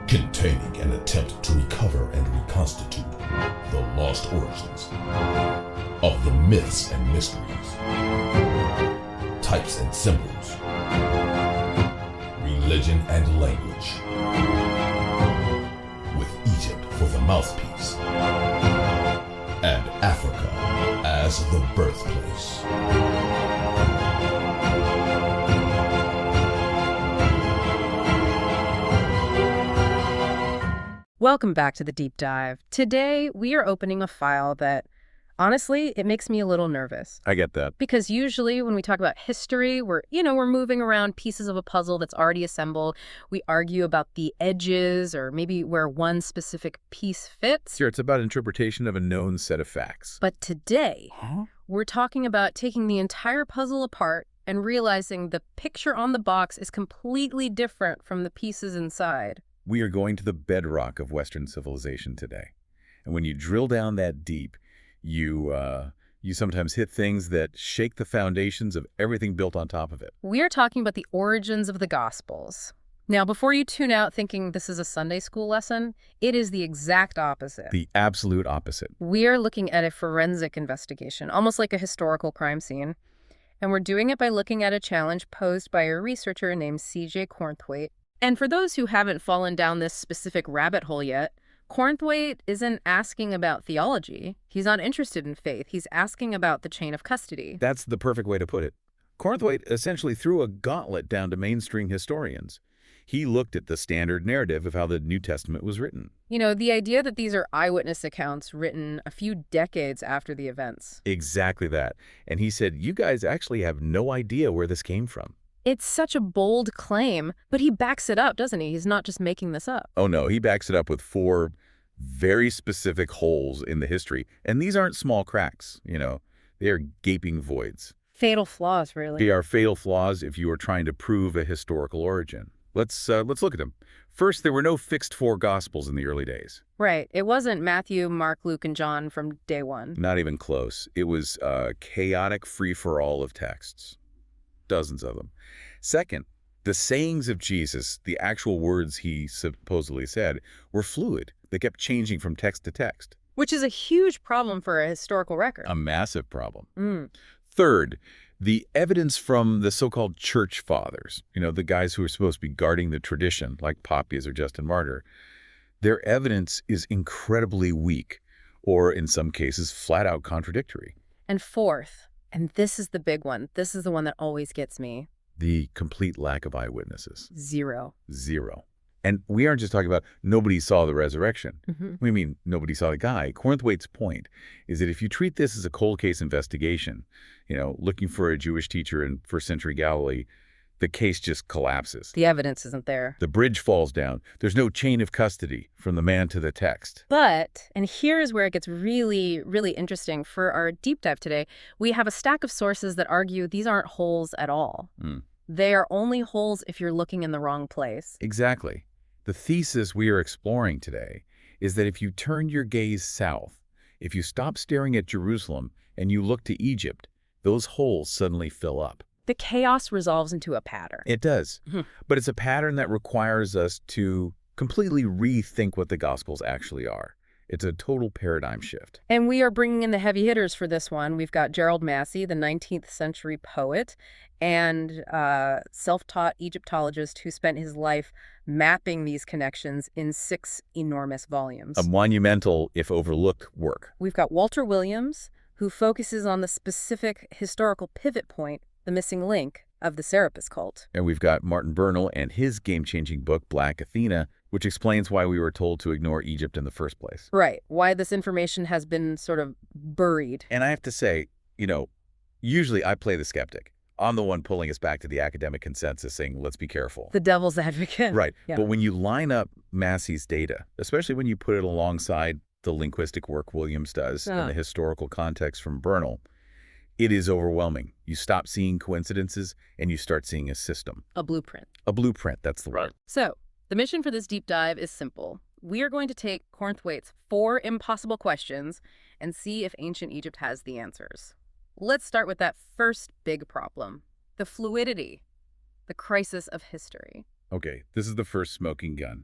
containing an attempt to recover and reconstitute the lost origins of the myths and mysteries, types and symbols, religion and language, with Egypt for the mouthpiece, and Africa as the birthplace. Welcome back to the Deep Dive. Today, we are opening a file that, honestly, it makes me a little nervous. I get that. Because usually when we talk about history, we're moving around pieces of a puzzle that's already assembled. We argue about the edges or maybe where one specific piece fits. Sure, it's about interpretation of a known set of facts. But today, we're talking about taking the entire puzzle apart and realizing the picture on the box is completely different from the pieces inside. We are going to the bedrock of Western civilization today. And when you drill down that deep, you sometimes hit things that shake the foundations of everything built on top of it. We are talking about the origins of the Gospels. Now, before you tune out thinking this is a Sunday school lesson, it is the exact opposite. The absolute opposite. We are looking at a forensic investigation, almost like a historical crime scene. And we're doing it by looking at a challenge posed by a researcher named C.J. Cornthwaite. And for those who haven't fallen down this specific rabbit hole yet, Cornthwaite isn't asking about theology. He's not interested in faith. He's asking about the chain of custody. That's the perfect way to put it. Cornthwaite essentially threw a gauntlet down to mainstream historians. He looked at the standard narrative of how the New Testament was written. The idea that these are eyewitness accounts written a few decades after the events. Exactly that. And he said, you guys actually have no idea where this came from. It's such a bold claim, but he backs it up, doesn't he? He's not just making this up. Oh, no, he backs it up with 4 very specific holes in the history. And these aren't small cracks, They are gaping voids. Fatal flaws, really. They are fatal flaws if you are trying to prove a historical origin. Let's look at them. First, there were no fixed 4 Gospels in the early days. Right. It wasn't Matthew, Mark, Luke, and John from day one. Not even close. It was a chaotic free-for-all of texts. Dozens of them. Second, the sayings of Jesus, the actual words he supposedly said, were fluid. They kept changing from text to text. Which is a huge problem for a historical record. A massive problem. Third, the evidence from the so-called church fathers, the guys who are supposed to be guarding the tradition, like Papias or Justin Martyr, their evidence is incredibly weak, or in some cases, flat-out contradictory. And fourth, and this is the big one. This is the one that always gets me. The complete lack of eyewitnesses. Zero. And we aren't just talking about nobody saw the resurrection. We mean nobody saw the guy. Cornthwaite's point is that if you treat this as a cold case investigation, looking for a Jewish teacher in first century Galilee, the case just collapses. The evidence isn't there. The bridge falls down. There's no chain of custody from the man to the text. But, and here's where it gets really, really interesting. For our deep dive today, we have a stack of sources that argue these aren't holes at all. They are only holes if you're looking in the wrong place. Exactly. The thesis we are exploring today is that if you turn your gaze south, if you stop staring at Jerusalem and you look to Egypt, those holes suddenly fill up. The chaos resolves into a pattern. It does. But it's a pattern that requires us to completely rethink what the Gospels actually are. It's a total paradigm shift. And we are bringing in the heavy hitters for this one. We've got Gerald Massey, the 19th century poet and self-taught Egyptologist who spent his life mapping these connections in 6 enormous volumes. A monumental, if overlooked, work. We've got Walter Williams, who focuses on the specific historical pivot point, the missing link, of the Serapis cult. And we've got Martin Bernal and his game-changing book, Black Athena, which explains why we were told to ignore Egypt in the first place. Right. Why this information has been sort of buried. And I have to say, usually I play the skeptic. I'm the one pulling us back to the academic consensus saying, let's be careful. The devil's advocate. Right. Yeah. But when you line up Massey's data, especially when you put it alongside the linguistic work Williams does and the historical context from Bernal, it is overwhelming. You stop seeing coincidences and you start seeing a system. A blueprint. A blueprint, that's the word. So, the mission for this deep dive is simple. We are going to take Cornthwaite's 4 impossible questions and see if ancient Egypt has the answers. Let's start with that first big problem, the fluidity, the crisis of history. Okay, this is the first smoking gun.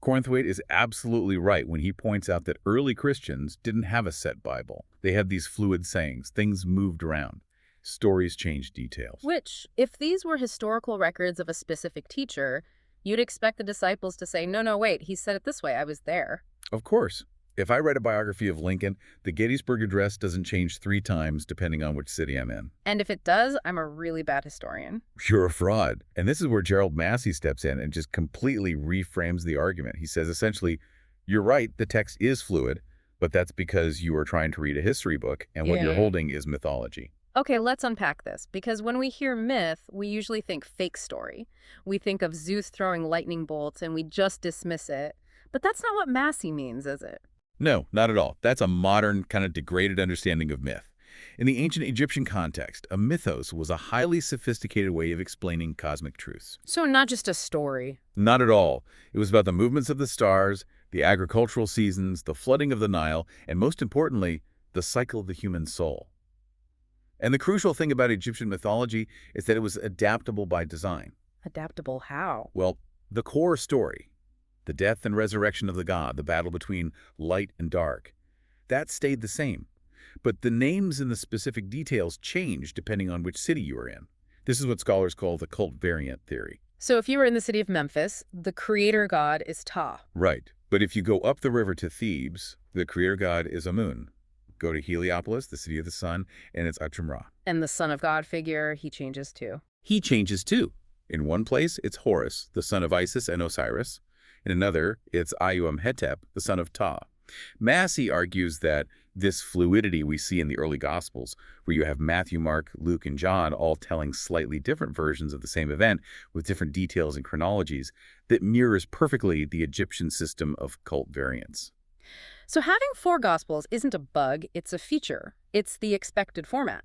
Cornthwaite is absolutely right when he points out that early Christians didn't have a set Bible. They had these fluid sayings. Things moved around. Stories changed details. Which, if these were historical records of a specific teacher, you'd expect the disciples to say, no, wait, he said it this way, I was there. Of course. If I read a biography of Lincoln, the Gettysburg Address doesn't change 3 times depending on which city I'm in. And if it does, I'm a really bad historian. You're a fraud. And this is where Gerald Massey steps in and just completely reframes the argument. He says, essentially, you're right, the text is fluid, but that's because you are trying to read a history book, and what you're holding is mythology. Okay, let's unpack this, because when we hear myth, we usually think fake story. We think of Zeus throwing lightning bolts, and we just dismiss it. But that's not what Massey means, is it? No, not at all. That's a modern, kind of degraded understanding of myth. In the ancient Egyptian context, a mythos was a highly sophisticated way of explaining cosmic truths. So not just a story. Not at all. It was about the movements of the stars, the agricultural seasons, the flooding of the Nile, and most importantly, the cycle of the human soul. And the crucial thing about Egyptian mythology is that it was adaptable by design. Adaptable how? Well, the core story, the death and resurrection of the god, the battle between light and dark, that stayed the same. But the names and the specific details changed depending on which city you were in. This is what scholars call the cult variant theory. So if you were in the city of Memphis, the creator god is Ptah. Right. But if you go up the river to Thebes, the creator god is Amun. Go to Heliopolis, the city of the sun, and it's Atum-Ra. And the son of God figure, he changes too. He changes too. In one place, it's Horus, the son of Isis and Osiris. In another, it's Ayuam-Hetep, the son of Ptah. Massey argues that this fluidity we see in the early Gospels, where you have Matthew, Mark, Luke, and John all telling slightly different versions of the same event with different details and chronologies, that mirrors perfectly the Egyptian system of cult variants. So having 4 Gospels isn't a bug, it's a feature. It's the expected format.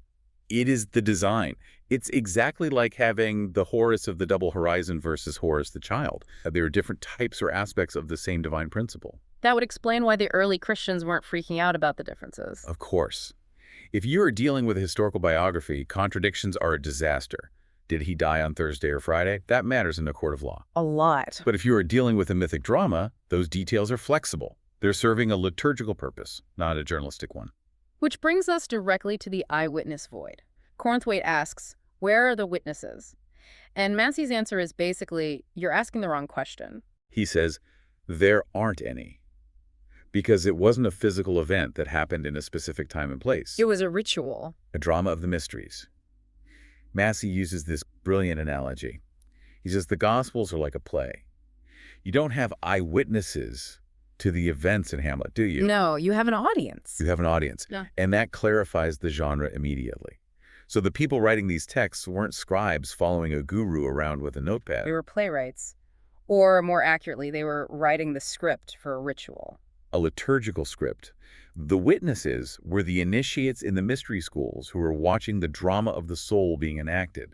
It is the design. It's exactly like having the Horus of the double horizon versus Horus the child. There are different types or aspects of the same divine principle. That would explain why the early Christians weren't freaking out about the differences. Of course. If you're dealing with a historical biography, contradictions are a disaster. Did he die on Thursday or Friday? That matters in a court of law. A lot. But if you are dealing with a mythic drama, those details are flexible. They're serving a liturgical purpose, not a journalistic one. Which brings us directly to the eyewitness void. Cornthwaite asks, where are the witnesses? And Massey's answer is basically, you're asking the wrong question. He says, there aren't any. Because it wasn't a physical event that happened in a specific time and place. It was a ritual. A drama of the mysteries. Massey uses this brilliant analogy. He says the Gospels are like a play. You don't have eyewitnesses to the events in Hamlet, do you? No, you have an audience. You have an audience. Yeah. And that clarifies the genre immediately. So the people writing these texts weren't scribes following a guru around with a notepad. They were playwrights. Or more accurately, they were writing the script for a ritual. A liturgical script. The witnesses were the initiates in the mystery schools who were watching the drama of the soul being enacted.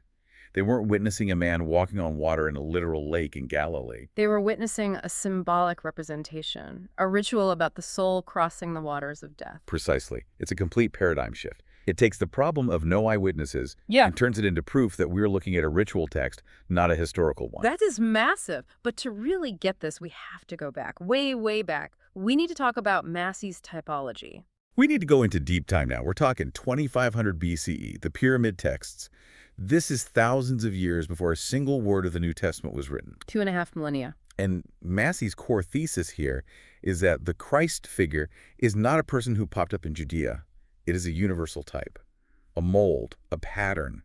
They weren't witnessing a man walking on water in a literal lake in Galilee. They were witnessing a symbolic representation, a ritual about the soul crossing the waters of death. Precisely. It's a complete paradigm shift. It takes the problem of no eyewitnesses and turns it into proof that we're looking at a ritual text, not a historical one. That is massive. But to really get this, we have to go back, way, way back. We need to talk about Massey's typology. We need to go into deep time now. We're talking 2500 BCE, the pyramid texts. This is thousands of years before a single word of the New Testament was written. 2.5 millennia. And Massey's core thesis here is that the Christ figure is not a person who popped up in Judea. It is a universal type, a mold, a pattern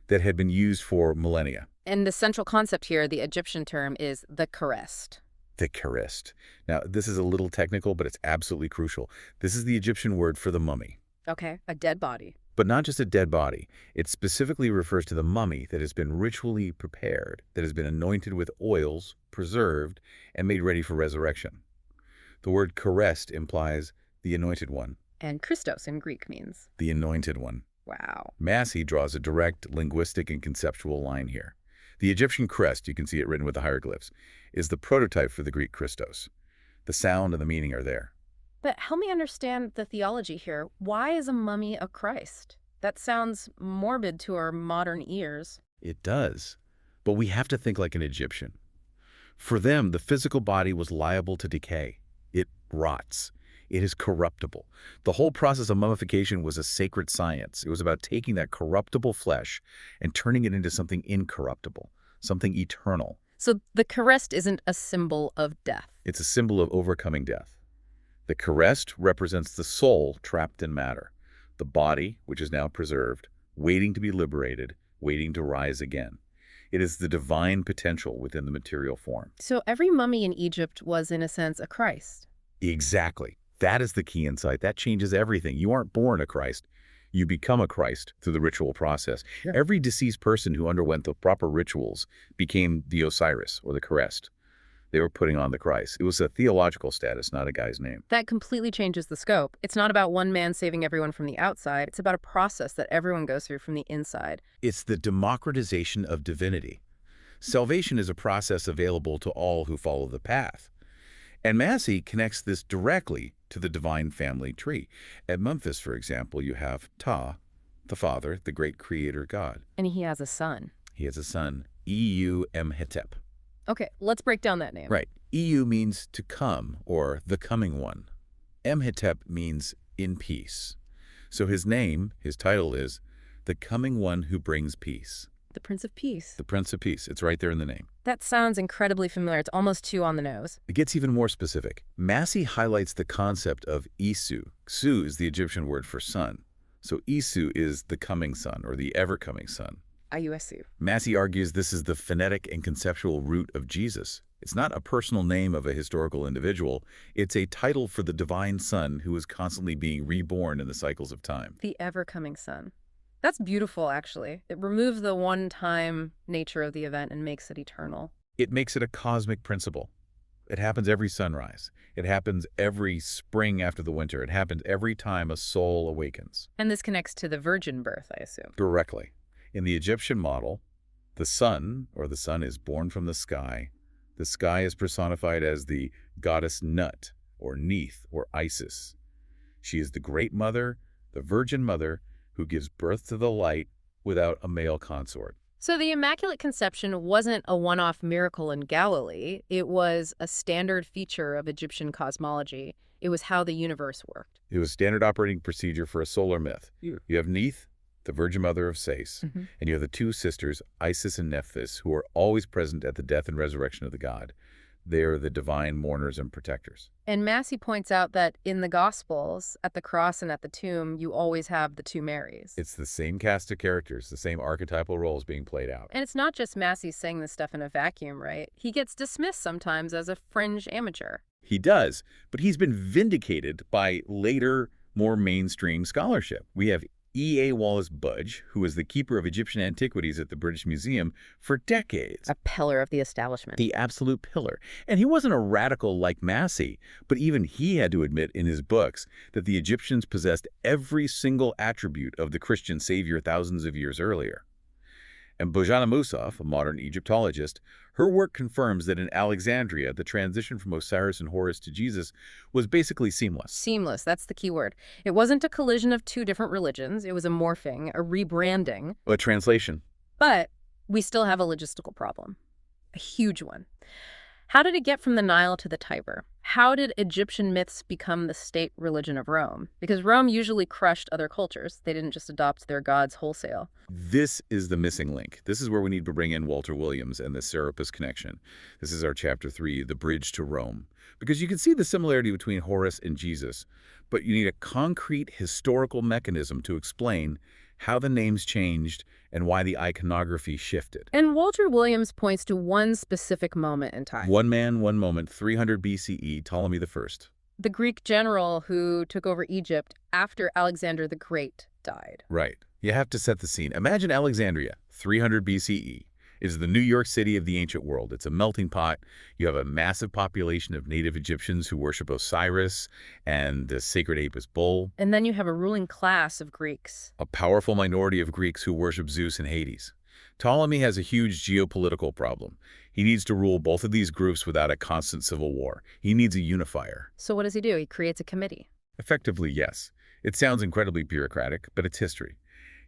that had been used for millennia. And the central concept here, the Egyptian term, is the Charist. The Charist. Now, this is a little technical, but it's absolutely crucial. This is the Egyptian word for the mummy. Okay, a dead body. But not just a dead body. It specifically refers to the mummy that has been ritually prepared, that has been anointed with oils, preserved, and made ready for resurrection. The word Charist implies the anointed one. And Christos in Greek means? The anointed one. Wow. Massey draws a direct linguistic and conceptual line here. The Egyptian crest, you can see it written with the hieroglyphs, is the prototype for the Greek Christos. The sound and the meaning are there. But help me understand the theology here. Why is a mummy a Christ? That sounds morbid to our modern ears. It does. But we have to think like an Egyptian. For them, the physical body was liable to decay. It rots. It is corruptible. The whole process of mummification was a sacred science. It was about taking that corruptible flesh and turning it into something incorruptible, something eternal. So the crest isn't a symbol of death. It's a symbol of overcoming death. The crest represents the soul trapped in matter, the body, which is now preserved, waiting to be liberated, waiting to rise again. It is the divine potential within the material form. So every mummy in Egypt was, in a sense, a Christ. Exactly. That is the key insight. That changes everything. You aren't born a Christ. You become a Christ through the ritual process. Yeah. Every deceased person who underwent the proper rituals became the Osiris or the crest. They were putting on the Christ. It was a theological status, not a guy's name. That completely changes the scope. It's not about one man saving everyone from the outside. It's about a process that everyone goes through from the inside. It's the democratization of divinity. Salvation is a process available to all who follow the path. And Massey connects this directly to the divine family tree. At Memphis, for example, you have Ptah, the father, the great creator god. And he has a son. He has a son, Emhetep. Okay, let's break down that name. Right. Means to come, or the coming one. Emhetep means in peace. So his name, his title is the coming one who brings peace. The Prince of Peace. The Prince of Peace. It's right there in the name. That sounds incredibly familiar. It's almost too on the nose. It gets even more specific. Massey highlights the concept of Isu. Su is the Egyptian word for son. So Isu is the coming son, or the ever-coming son. Iusu. Massey argues this is the phonetic and conceptual root of Jesus. It's not a personal name of a historical individual. It's a title for the divine son who is constantly being reborn in the cycles of time. The ever-coming son. That's beautiful, actually. It removes the one-time nature of the event and makes it eternal. It makes it a cosmic principle. It happens every sunrise. It happens every spring after the winter. It happens every time a soul awakens. And this connects to the virgin birth, I assume. Directly. In the Egyptian model, the sun, or the sun, is born from the sky. The sky is personified as the goddess Nut, or Neith, or Isis. She is the great mother, the virgin mother, who gives birth to the light without a male consort. So the Immaculate Conception wasn't a one-off miracle in Galilee. It was a standard feature of Egyptian cosmology. It was how the universe worked. It was standard operating procedure for a solar myth. You have Neith, the Virgin Mother of Sais, and you have the two sisters, Isis and Nephthys, who are always present at the death and resurrection of the god. They are the divine mourners and protectors. And Massey points out that in the Gospels, at the cross and at the tomb, you always have the two Marys. It's the same cast of characters, the same archetypal roles being played out. And it's not just Massey saying this stuff in a vacuum, right? He gets dismissed sometimes as a fringe amateur. He does, but he's been vindicated by later, more mainstream scholarship. We have E.A. Wallace Budge, who was the keeper of Egyptian antiquities at the British Museum for decades. A pillar of the establishment. The absolute pillar. And he wasn't a radical like Massey, but even he had to admit in his books that the Egyptians possessed every single attribute of the Christian savior thousands of years earlier. And Bojana Musaf, a modern Egyptologist, her work confirms that in Alexandria, the transition from Osirian-Horus to Jesus was basically seamless. Seamless, that's the key word. It wasn't a collision of two different religions. It was a morphing, a rebranding. A translation. But we still have a logistical problem. A huge one. How did it get from the Nile to the Tiber? How did Egyptian myths become the state religion of Rome? Because Rome usually crushed other cultures. They didn't just adopt their gods wholesale. This is the missing link. This is where we need to bring in Walter Williams and the Serapis connection. This is our chapter 3, The Bridge to Rome. Because you can see the similarity between Horus and Jesus, but you need a concrete historical mechanism to explain how the names changed and why the iconography shifted. And Walter Williams points to one specific moment in time. One man, one moment, 300 BCE, Ptolemy I. The Greek general who took over Egypt after Alexander the Great died. Right. You have to set the scene. Imagine Alexandria, 300 BCE. It is the New York City of the ancient world. It's a melting pot. You have a massive population of native Egyptians who worship Osiris and the sacred Apis bull. And then you have a ruling class of Greeks. A powerful minority of Greeks who worship Zeus and Hades. Ptolemy has a huge geopolitical problem. He needs to rule both of these groups without a constant civil war. He needs a unifier. So what does he do? He creates a committee. Effectively, yes. It sounds incredibly bureaucratic, but it's history.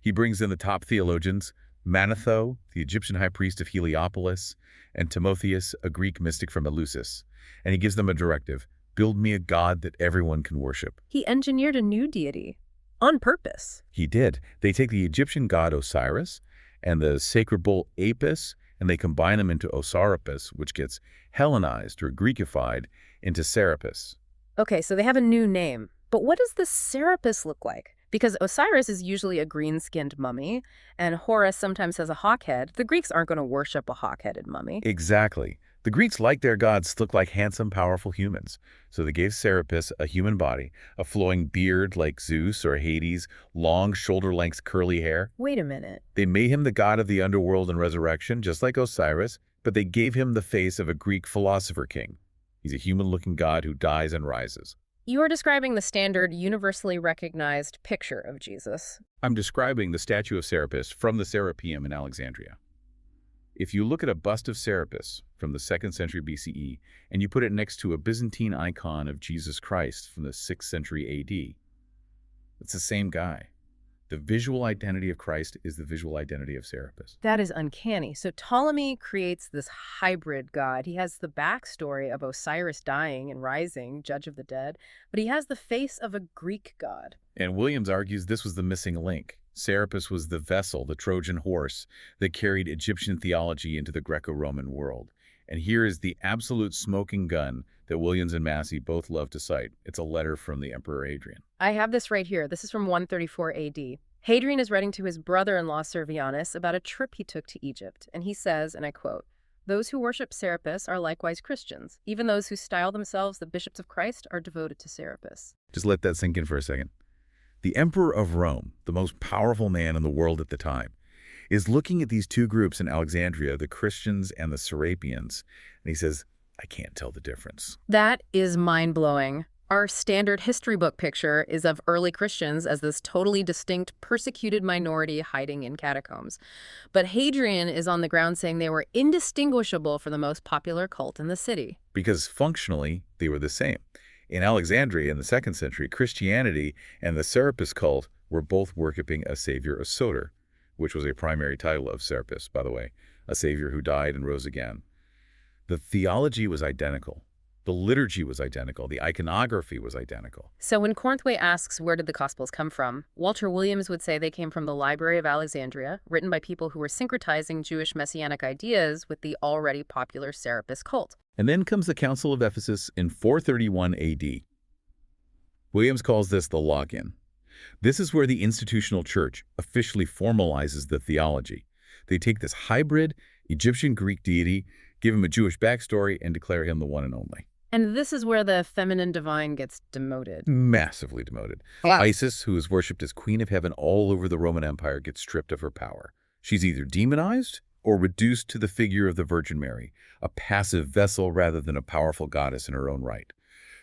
He brings in the top theologians, Manetho, the Egyptian high priest of Heliopolis, and Timotheus, a Greek mystic from Eleusis. And he gives them a directive: build me a god that everyone can worship. He engineered a new deity on purpose. He did. They take the Egyptian god Osiris and the sacred bull Apis, and they combine them into Osiris, which gets Hellenized or Greekified into Serapis. Okay, so they have a new name. But what does the Serapis look like? Because Osiris is usually a green-skinned mummy, and Horus sometimes has a hawk head. The Greeks aren't going to worship a hawk-headed mummy. Exactly. The Greeks liked their gods to look like handsome, powerful humans. So they gave Serapis a human body, a flowing beard like Zeus or Hades, long shoulder-length curly hair. Wait a minute. They made him the god of the underworld and resurrection, just like Osiris, but they gave him the face of a Greek philosopher king. He's a human-looking god who dies and rises. You are describing the standard, universally recognized picture of Jesus. I'm describing the statue of Serapis from the Serapeum in Alexandria. If you look at a bust of Serapis from the 2nd century BCE and you put it next to a Byzantine icon of Jesus Christ from the 6th century AD, it's the same guy. The visual identity of Christ is the visual identity of Serapis. That is uncanny. So Ptolemy creates this hybrid god. He has the backstory of Osiris dying and rising, judge of the dead, but he has the face of a Greek god. And Williams argues this was the missing link. Serapis was the vessel, the Trojan horse, that carried Egyptian theology into the Greco-Roman world. And here is the absolute smoking gun that Williams and Massey both love to cite. It's a letter from the Emperor Hadrian. I have this right here. This is from 134 AD. Hadrian is writing to his brother-in-law Servianus about a trip he took to Egypt, and he says, and I quote, "Those who worship Serapis are likewise Christians. Even those who style themselves the bishops of Christ are devoted to Serapis." Just let that sink in for a second. The Emperor of Rome, the most powerful man in the world at the time, is looking at these two groups in Alexandria, the Christians and the Serapians, and he says, I can't tell the difference. That is mind-blowing. Our standard history book picture is of early Christians as this totally distinct, persecuted minority hiding in catacombs. But Hadrian is on the ground saying they were indistinguishable from the most popular cult in the city. Because functionally, they were the same. In Alexandria in the 2nd century, Christianity and the Serapis cult were both worshiping a savior, a Soter, which was a primary title of Serapis, by the way, a savior who died and rose again. The theology was identical. The liturgy was identical. The iconography was identical. So when Cornthwaite asks where did the Gospels come from, Walter Williams would say they came from the Library of Alexandria, written by people who were syncretizing Jewish messianic ideas with the already popular Serapis cult. And then comes the Council of Ephesus in 431 AD. Williams calls this the lock-in. This is where the institutional church officially formalizes the theology. They take this hybrid Egyptian-Greek deity, give him a Jewish backstory, and declare him the one and only. And this is where the feminine divine gets demoted. Massively demoted. Yeah. Isis, who is worshipped as Queen of Heaven all over the Roman Empire, gets stripped of her power. She's either demonized or reduced to the figure of the Virgin Mary, a passive vessel rather than a powerful goddess in her own right.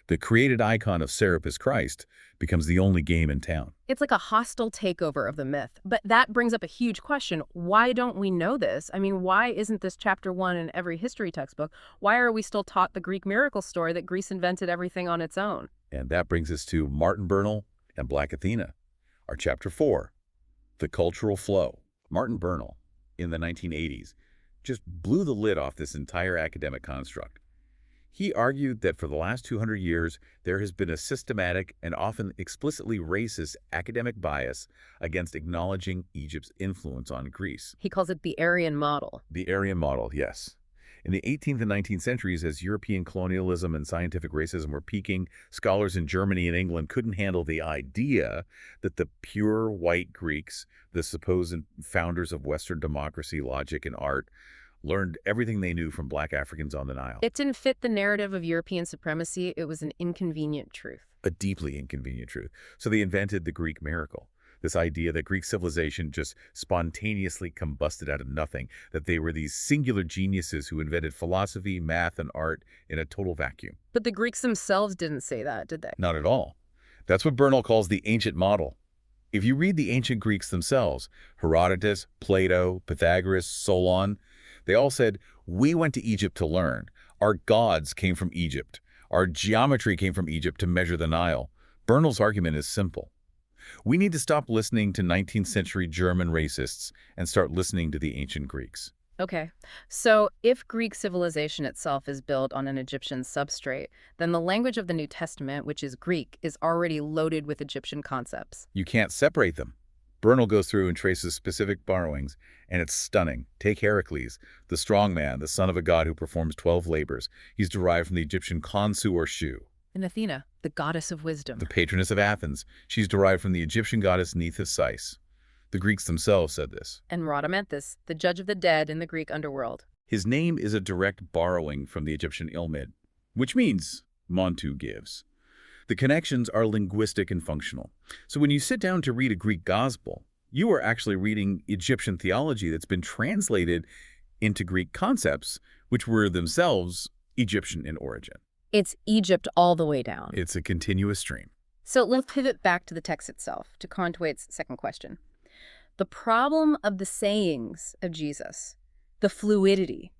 The created icon of Serapis Christ becomes the only game in town. It's like a hostile takeover of the myth. But that brings up a huge question. Why don't we know this? I mean, why isn't this chapter 1 in every history textbook? Why are we still taught the Greek miracle story that Greece invented everything on its own? And that brings us to Martin Bernal and Black Athena, our chapter 4, the cultural flow. Martin Bernal, in the 1980s, just blew the lid off this entire academic construct. He argued that for the last 200 years, there has been a systematic and often explicitly racist academic bias against acknowledging Egypt's influence on Greece. He calls it the Aryan model. The Aryan model, yes. In the 18th and 19th centuries, as European colonialism and scientific racism were peaking, scholars in Germany and England couldn't handle the idea that the pure white Greeks, the supposed founders of Western democracy, logic, and art, learned everything they knew from black Africans on the Nile. It didn't fit the narrative of European supremacy. It was an inconvenient truth. A deeply inconvenient truth. So they invented the Greek miracle, this idea that Greek civilization just spontaneously combusted out of nothing, that they were these singular geniuses who invented philosophy, math, and art in a total vacuum. But the Greeks themselves didn't say that, did they? Not at all. That's what Bernal calls the ancient model. If you read the ancient Greeks themselves, Herodotus, Plato, Pythagoras, Solon, they all said, we went to Egypt to learn. Our gods came from Egypt. Our geometry came from Egypt to measure the Nile. Bernal's argument is simple. We need to stop listening to 19th century German racists and start listening to the ancient Greeks. Okay, so if Greek civilization itself is built on an Egyptian substrate, then the language of the New Testament, which is Greek, is already loaded with Egyptian concepts. You can't separate them. Bernal goes through and traces specific borrowings, and it's stunning. Take Heracles, the strong man, the son of a god who performs 12 labors. He's derived from the Egyptian Khonsu or Shu. And Athena, the goddess of wisdom. The patroness of Athens. She's derived from the Egyptian goddess Neith. The Greeks themselves said this. And Rhadamanthus, the judge of the dead in the Greek underworld. His name is a direct borrowing from the Egyptian Ilmid, which means Montu gives. The connections are linguistic and functional. So when you sit down to read a Greek gospel, you are actually reading Egyptian theology that's been translated into Greek concepts, which were themselves Egyptian in origin. It's Egypt all the way down. It's a continuous stream. So let's pivot back to the text itself, to Cornthwaite's second question. The problem of the sayings of Jesus, the fluidity.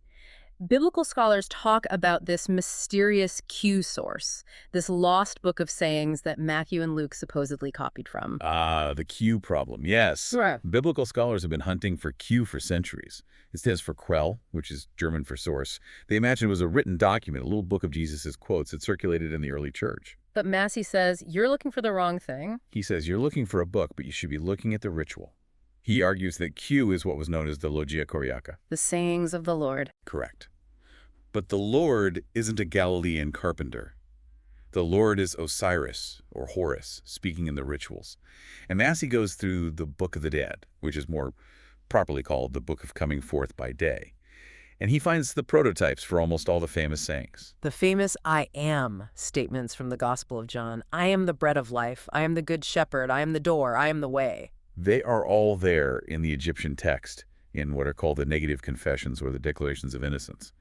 Biblical scholars talk about this mysterious Q source, this lost book of sayings that Matthew and Luke supposedly copied from. The Q problem, yes. Right. Biblical scholars have been hunting for Q for centuries. It stands for Quell, which is German for source. They imagine it was a written document, a little book of Jesus' quotes that circulated in the early church. But Massey says, you're looking for the wrong thing. He says, you're looking for a book, but you should be looking at the ritual. He argues that Q is what was known as the Logia Koryaka. The sayings of the Lord. Correct. But the Lord isn't a Galilean carpenter. The Lord is Osiris, or Horus, speaking in the rituals. And Massey goes through the Book of the Dead, which is more properly called the Book of Coming Forth by Day. And he finds the prototypes for almost all the famous sayings. The famous I am statements from the Gospel of John. I am the bread of life. I am the good shepherd. I am the door. I am the way. They are all there in the Egyptian text, in what are called the negative confessions or the declarations of innocence.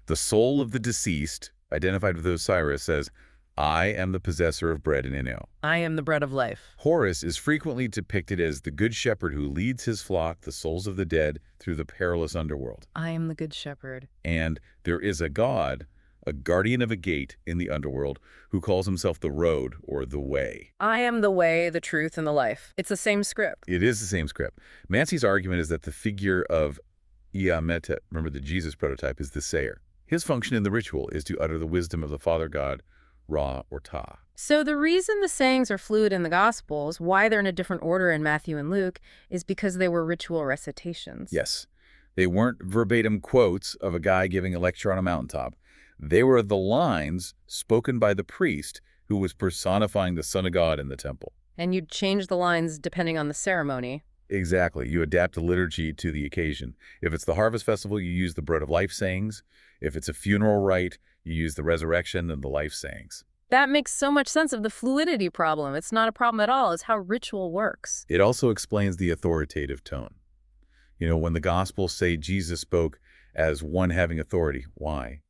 The soul of the deceased, identified with Osiris, says, I am the possessor of bread and Enyo. I am the bread of life. Horus is frequently depicted as the good shepherd who leads his flock, the souls of the dead, through the perilous underworld. I am the good shepherd. And there is a god, a guardian of a gate in the underworld, who calls himself the road or the way. I am the way, the truth, and the life. It's the same script. It is the same script. Massey's argument is that the figure of Iametet, remember the Jesus prototype, is the sayer. His function in the ritual is to utter the wisdom of the Father God, Ra or Ta. So the reason the sayings are fluid in the Gospels, why they're in a different order in Matthew and Luke, is because they were ritual recitations. Yes. They weren't verbatim quotes of a guy giving a lecture on a mountaintop. They were the lines spoken by the priest who was personifying the Son of God in the temple. And you'd change the lines depending on the ceremony. Exactly. You adapt the liturgy to the occasion. If it's the harvest festival, you use the bread of life sayings. If it's a funeral rite, you use the resurrection and the life sayings. That makes so much sense of the fluidity problem. It's not a problem at all. It's how ritual works. It also explains the authoritative tone. You know, when the Gospels say Jesus spoke as one having authority, why?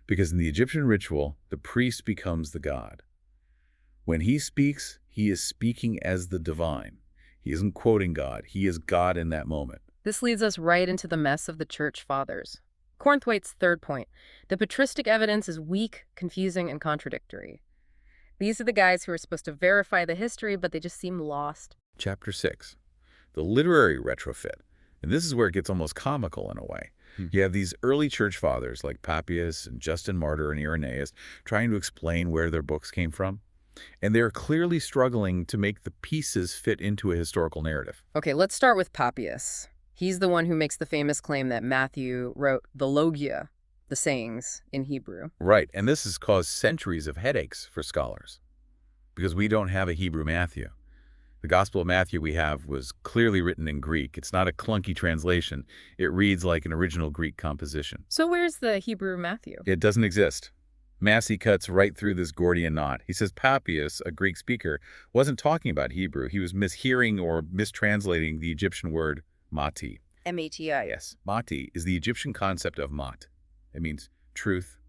Because in the Egyptian ritual, the priest becomes the god. When he speaks, he is speaking as the divine. He isn't quoting God. He is God in that moment. This leads us right into the mess of the Church Fathers. Cornthwaite's third point. The patristic evidence is weak, confusing, and contradictory. These are the guys who are supposed to verify the history, but they just seem lost. Chapter 6. The literary retrofit. And this is where it gets almost comical in a way. You have these early church fathers like Papias and Justin Martyr and Irenaeus trying to explain where their books came from. And they're clearly struggling to make the pieces fit into a historical narrative. Okay, let's start with Papias. He's the one who makes the famous claim that Matthew wrote the Logia, the sayings, in Hebrew. Right, and this has caused centuries of headaches for scholars because we don't have a Hebrew Matthew. The Gospel of Matthew we have was clearly written in Greek. It's not a clunky translation. It reads like an original Greek composition. So where's the Hebrew Matthew? It doesn't exist. Massey cuts right through this Gordian knot. He says Papias, a Greek speaker, wasn't talking about Hebrew. He was mishearing or mistranslating the Egyptian word mati. M-A-T-I. Yes, mati is the Egyptian concept of mat. It means truth,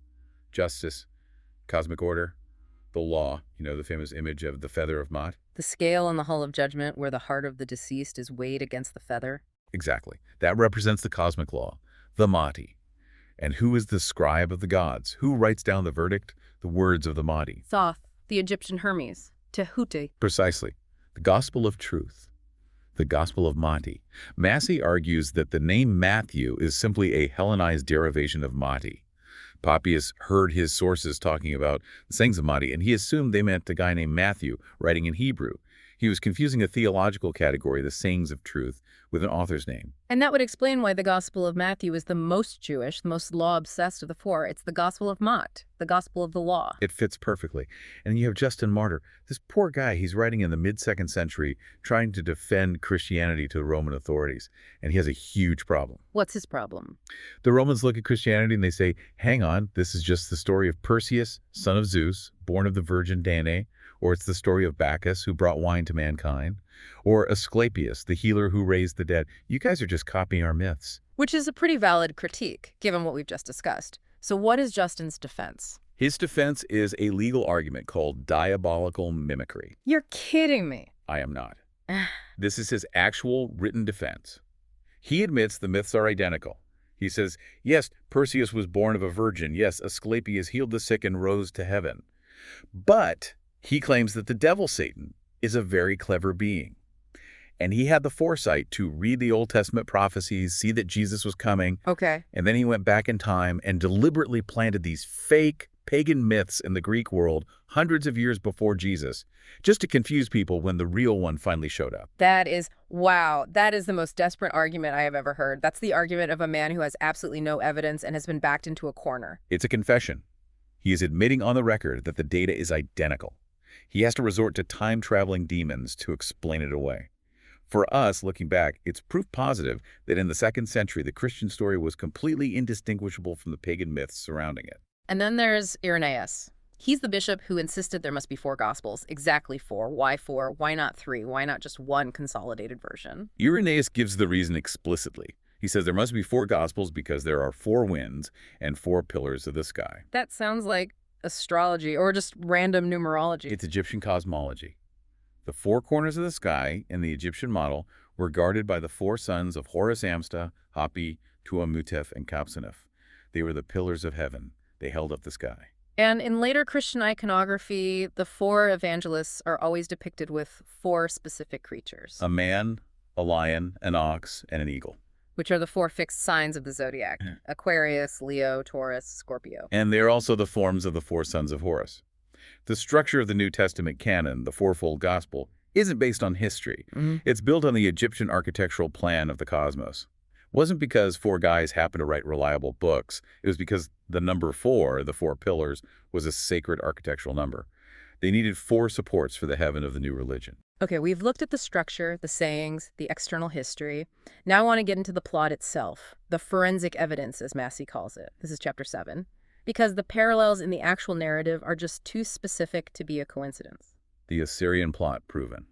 justice, cosmic order, the law, you know, the famous image of the feather of Mat. The scale on the Hall of Judgment where the heart of the deceased is weighed against the feather. Exactly. That represents the cosmic law, the Mati. And who is the scribe of the gods? Who writes down the verdict? The words of the Mati. Thoth, the Egyptian Hermes. Tehuti. Precisely. The Gospel of Truth. The Gospel of Mati. Massey argues that the name Matthew is simply a Hellenized derivation of Mati. Papias heard his sources talking about the sayings of Mati, and he assumed they meant a guy named Matthew, writing in Hebrew. He was confusing a theological category, the sayings of truth, with an author's name. And that would explain why the Gospel of Matthew is the most Jewish, the most law-obsessed of the four. It's the Gospel of Mott, the Gospel of the law. It fits perfectly. And you have Justin Martyr. This poor guy, he's writing in the mid-2nd century, trying to defend Christianity to the Roman authorities. And he has a huge problem. What's his problem? The Romans look at Christianity and they say, hang on, this is just the story of Perseus, son of Zeus, born of the Virgin Danae, or it's the story of Bacchus, who brought wine to mankind, or Asclepius, the healer who raised the dead. You guys are just copying our myths. Which is a pretty valid critique, given what we've just discussed. So what is Justin's defense? His defense is a legal argument called diabolical mimicry. You're kidding me. I am not. This is his actual written defense. He admits the myths are identical. He says, yes, Perseus was born of a virgin. Yes, Asclepius healed the sick and rose to heaven. But he claims that the devil, Satan, is a very clever being. And he had the foresight to read the Old Testament prophecies, see that Jesus was coming. Okay. And then he went back in time and deliberately planted these fake pagan myths in the Greek world hundreds of years before Jesus, just to confuse people when the real one finally showed up. Wow, that is the most desperate argument I have ever heard. That's the argument of a man who has absolutely no evidence and has been backed into a corner. It's a confession. He is admitting on the record that the data is identical. He has to resort to time-traveling demons to explain it away. For us, looking back, it's proof positive that in the 2nd century, the Christian story was completely indistinguishable from the pagan myths surrounding it. And then there's Irenaeus. He's the bishop who insisted there must be 4 Gospels. Exactly 4. Why 4? Why not 3? Why not just one consolidated version? Irenaeus gives the reason explicitly. He says there must be 4 Gospels because there are 4 winds and 4 pillars of the sky. That sounds like astrology or just random numerology. It's Egyptian cosmology. The 4 corners of the sky in the Egyptian model were guarded by the 4 sons of Horus Amsta, Hapi, Tuamutef, and Kapsanef. They were the pillars of heaven. They held up the sky. And in later Christian iconography, the 4 evangelists are always depicted with 4 specific creatures. A man, a lion, an ox, and an eagle. Which are the 4 fixed signs of the zodiac. Aquarius, Leo, Taurus, Scorpio. And they're also the forms of the 4 sons of Horus. The structure of the New Testament canon, the fourfold gospel, isn't based on history. It's built on the Egyptian architectural plan of the cosmos. It wasn't because 4 guys happened to write reliable books. It was because the number 4, the 4 pillars, was a sacred architectural number. They needed 4 supports for the heaven of the new religion. Okay, we've looked at the structure, the sayings, the external history. Now I want to get into the plot itself, the forensic evidence, as Massey calls it. This is chapter 7. Because the parallels in the actual narrative are just too specific to be a coincidence. The Assyrian plot proven.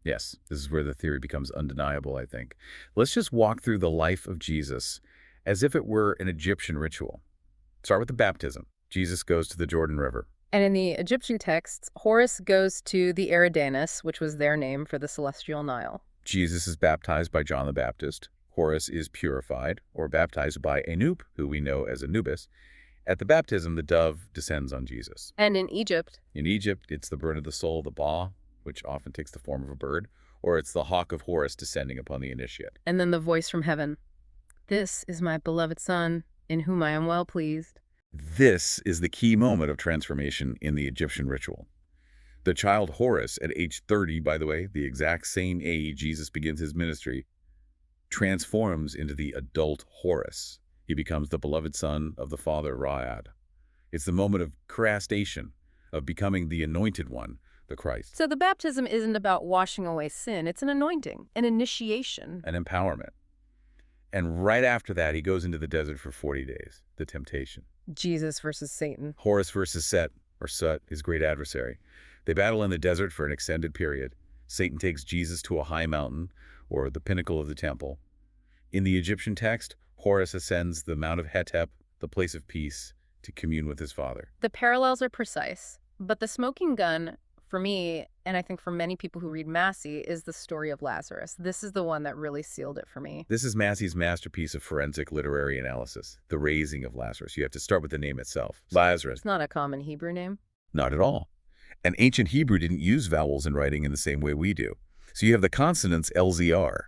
Yes, this is where the theory becomes undeniable, I think. Let's just walk through the life of Jesus as if it were an Egyptian ritual. Start with the baptism. Jesus goes to the Jordan River. And in the Egyptian texts, Horus goes to the Eridanus, which was their name for the celestial Nile. Jesus is baptized by John the Baptist. Horus is purified, or baptized by Anup, who we know as Anubis. At the baptism, the dove descends on Jesus. And in Egypt? In Egypt, it's the bird of the soul, the Ba, which often takes the form of a bird, or it's the hawk of Horus descending upon the initiate. And then the voice from heaven. This is my beloved son, in whom I am well pleased. This is the key moment of transformation in the Egyptian ritual. The child Horus, at age 30, by the way, the exact same age Jesus begins his ministry, transforms into the adult Horus. He becomes the beloved son of the father Raad. It's the moment of crastation, of becoming the anointed one, the Christ. So the baptism isn't about washing away sin. It's an anointing, an initiation. An empowerment. And right after that, he goes into the desert for 40 days, the temptation. Jesus versus Satan. Horus versus Set, or Sut, his great adversary. They battle in the desert for an extended period. Satan takes Jesus to a high mountain, or the pinnacle of the temple. In the Egyptian text, Horus ascends the Mount of Hetep, the place of peace, to commune with his father. The parallels are precise, but the smoking gun, for me, and I think for many people who read Massey, is the story of Lazarus. This is the one that really sealed it for me. This is Massey's masterpiece of forensic literary analysis, the raising of Lazarus. You have to start with the name itself. Lazarus. It's not a common Hebrew name. Not at all. And ancient Hebrew didn't use vowels in writing in the same way we do. So you have the consonants LZR.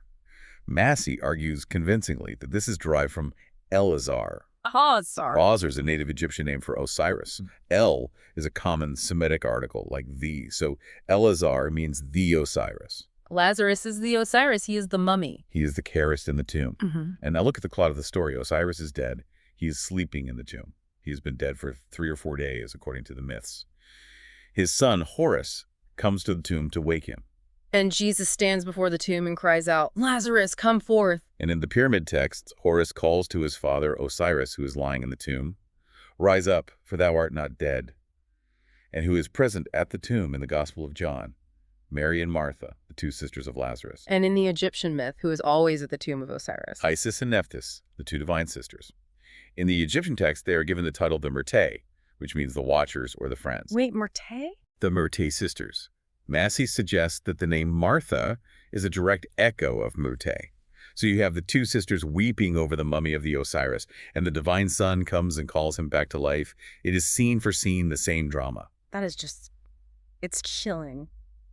Massey argues convincingly that this is derived from Elazar. Azar is a native Egyptian name for Osiris. El is a common Semitic article, like the. So Elazar means the Osiris. Lazarus is the Osiris. He is the mummy. He is the carist in the tomb. Mm-hmm. And now look at the plot of the story. Osiris is dead. He is sleeping in the tomb. He has been dead for 3 or 4 days, according to the myths. His son, Horus, comes to the tomb to wake him. And Jesus stands before the tomb and cries out, "Lazarus, come forth." And in the pyramid texts, Horus calls to his father Osiris, who is lying in the tomb, "Rise up, for thou art not dead." And who is present at the tomb in the Gospel of John, Mary and Martha, the 2 sisters of Lazarus. And in the Egyptian myth, who is always at the tomb of Osiris. Isis and Nephthys, the 2 divine sisters. In the Egyptian text, they are given the title the Myrtae, which means the watchers or the friends. Wait, Myrtae? The Myrtae sisters. Massey suggests that the name Martha is a direct echo of Myrtae. So you have the 2 sisters weeping over the mummy of the Osiris, and the divine son comes and calls him back to life. It is scene for scene the same drama. That is just, it's chilling.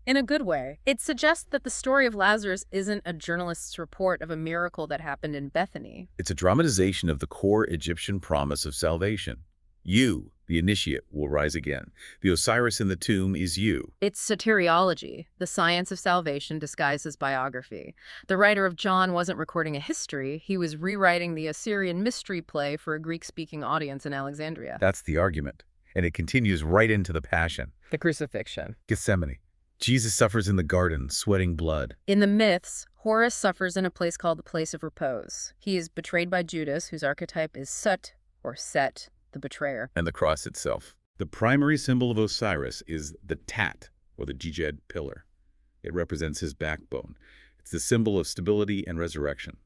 In a good way. It suggests that the story of Lazarus isn't a journalist's report of a miracle that happened in Bethany. It's a dramatization of the core Egyptian promise of salvation. You, the initiate, will rise again. The Osiris in the tomb is you. It's soteriology, the science of salvation disguised as biography. The writer of John wasn't recording a history. He was rewriting the Assyrian mystery play for a Greek-speaking audience in Alexandria. That's the argument. And it continues right into the Passion. The crucifixion. Gethsemane. Jesus suffers in the garden, sweating blood. In the myths, Horus suffers in a place called the Place of Repose. He is betrayed by Judas, whose archetype is Sut, or Set, the betrayer. And the cross itself. The primary symbol of Osiris is the Tat, or the Djed pillar. It represents his backbone. It's the symbol of stability and resurrection.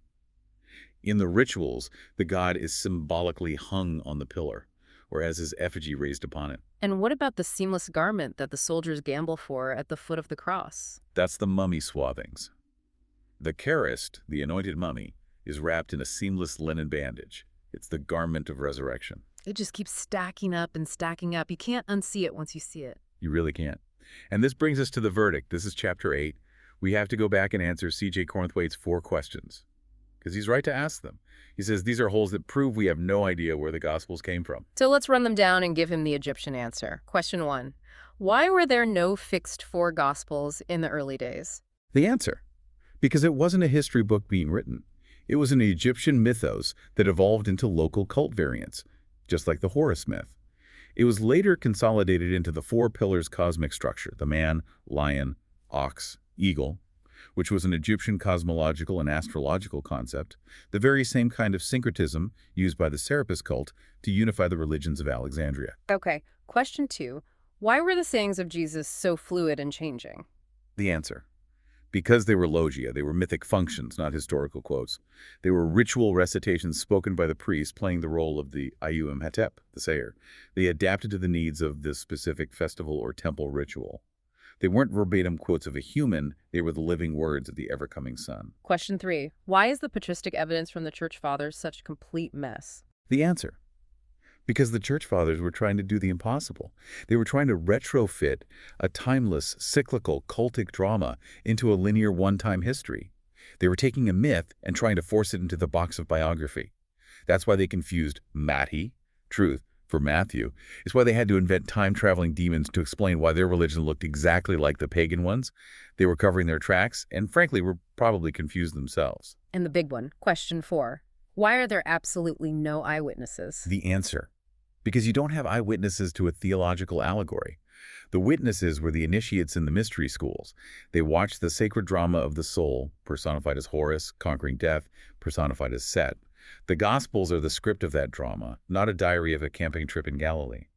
In the rituals, the god is symbolically hung on the pillar, or as his effigy raised upon it. And what about the seamless garment that the soldiers gamble for at the foot of the cross? That's the mummy swathings. The charist, the anointed mummy, is wrapped in a seamless linen bandage. It's the garment of resurrection. It just keeps stacking up and stacking up. You can't unsee it once you see it. You really can't. And this brings us to the verdict. This is chapter 8. We have to go back and answer C.J. Cornthwaite's 4 questions. Because he's right to ask them. He says these are holes that prove we have no idea where the Gospels came from. So let's run them down and give him the Egyptian answer. Question 1. Why were there no fixed 4 Gospels in the early days? The answer. Because it wasn't a history book being written. It was an Egyptian mythos that evolved into local cult variants, just like the Horus myth. It was later consolidated into the 4 pillars cosmic structure, the man, lion, ox, eagle, which was an Egyptian cosmological and astrological concept, the very same kind of syncretism used by the Serapis cult to unify the religions of Alexandria. Okay, question 2. Why were the sayings of Jesus so fluid and changing? The answer. Because they were logia, they were mythic functions, not historical quotes. They were ritual recitations spoken by the priest playing the role of the Ayum Hetep, the sayer. They adapted to the needs of the specific festival or temple ritual. They weren't verbatim quotes of a human, they were the living words of the ever-coming Son. Question 3. Why is the patristic evidence from the Church Fathers such a complete mess? The answer. Because the Church Fathers were trying to do the impossible. They were trying to retrofit a timeless, cyclical, cultic drama into a linear one-time history. They were taking a myth and trying to force it into the box of biography. That's why they confused Matti, truth, for Matthew. It's why they had to invent time-traveling demons to explain why their religion looked exactly like the pagan ones. They were covering their tracks and, frankly, were probably confused themselves. And the big one, question 4. Why are there absolutely no eyewitnesses? The answer. Because you don't have eyewitnesses to a theological allegory. The witnesses were the initiates in the mystery schools. They watched the sacred drama of the soul, personified as Horus, conquering death, personified as Set. The Gospels are the script of that drama, not a diary of a camping trip in Galilee.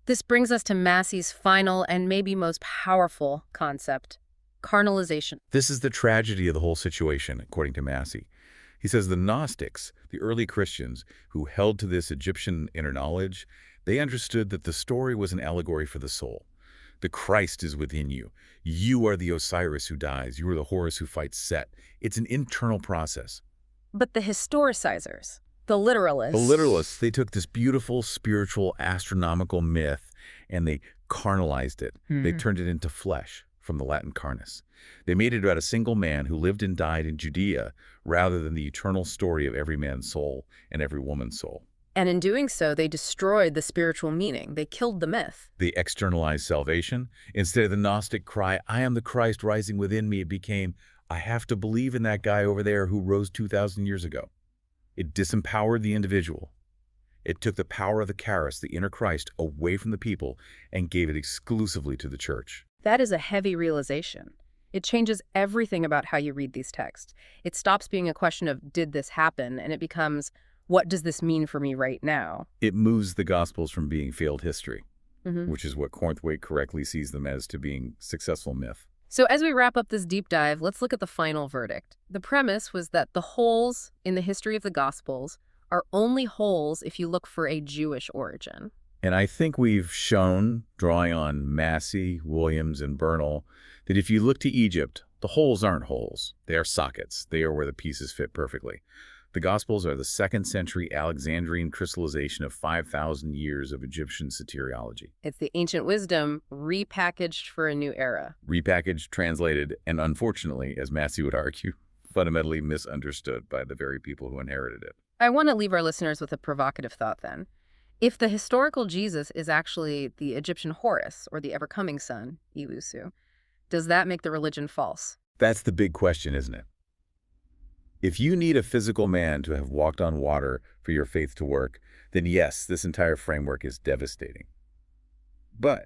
This brings us to Massey's final and maybe most powerful concept, carnalization. This is the tragedy of the whole situation, according to Massey. He says the Gnostics, the early Christians who held to this Egyptian inner knowledge, they understood that the story was an allegory for the soul. The Christ is within you. You are the Osiris who dies. You are the Horus who fights Set. It's an internal process. But the historicizers, the literalists... The literalists, they took this beautiful, spiritual, astronomical myth and they carnalized it. They turned it into flesh, from the Latin carnis. They made it about a single man who lived and died in Judea rather than the eternal story of every man's soul and every woman's soul. And in doing so, they destroyed the spiritual meaning. They killed the myth. They externalized salvation. Instead of the Gnostic cry, "I am the Christ rising within me," it became, "I have to believe in that guy over there who rose 2,000 years ago." It disempowered the individual. It took the power of the charis, the inner Christ, away from the people and gave it exclusively to the church. That is a heavy realization. It changes everything about how you read these texts. It stops being a question of, did this happen? And it becomes, what does this mean for me right now? It moves the Gospels from being failed history, which is what Cornthwaite correctly sees them as, to being successful myth. So as we wrap up this deep dive, let's look at the final verdict. The premise was that the holes in the history of the Gospels are only holes if you look for a Jewish origin. And I think we've shown, drawing on Massey, Williams, and Bernal, that if you look to Egypt, the holes aren't holes. They are sockets. They are where the pieces fit perfectly. The Gospels are the 2nd century Alexandrian crystallization of 5,000 years of Egyptian soteriology. It's the ancient wisdom repackaged for a new era. Repackaged, translated, and unfortunately, as Massey would argue, fundamentally misunderstood by the very people who inherited it. I want to leave our listeners with a provocative thought then. If the historical Jesus is actually the Egyptian Horus, or the ever-coming son, Ilusu, does that make the religion false? That's the big question, isn't it? If you need a physical man to have walked on water for your faith to work, then yes, this entire framework is devastating. But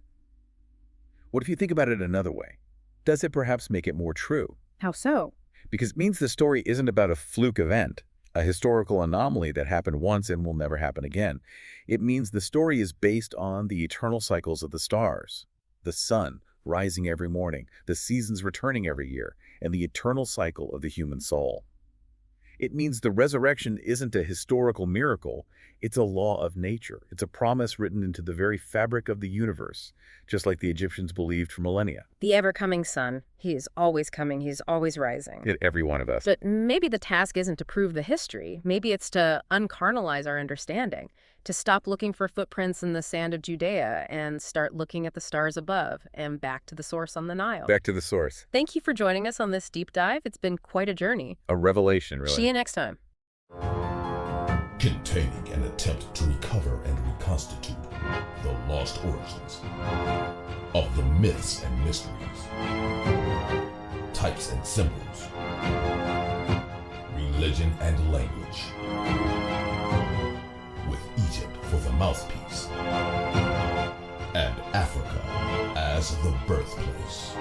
what if you think about it another way? Does it perhaps make it more true? How so? Because it means the story isn't about a fluke event, a historical anomaly that happened once and will never happen again. It means the story is based on the eternal cycles of the stars, the sun rising every morning, the seasons returning every year, and the eternal cycle of the human soul. It means the resurrection isn't a historical miracle, it's a law of nature. It's a promise written into the very fabric of the universe, just like the Egyptians believed for millennia. The ever-coming son. He is always coming. He's always rising. At every one of us. But maybe the task isn't to prove the history. Maybe it's to uncarnalize our understanding, to stop looking for footprints in the sand of Judea and start looking at the stars above and back to the source on the Nile. Back to the source. Thank you for joining us on this deep dive. It's been quite a journey. A revelation, really. See you next time. Containing an attempt to recover and reconstitute the lost origins of the myths and mysteries, types and symbols, religion and language, with Egypt for the mouthpiece and Africa as the birthplace.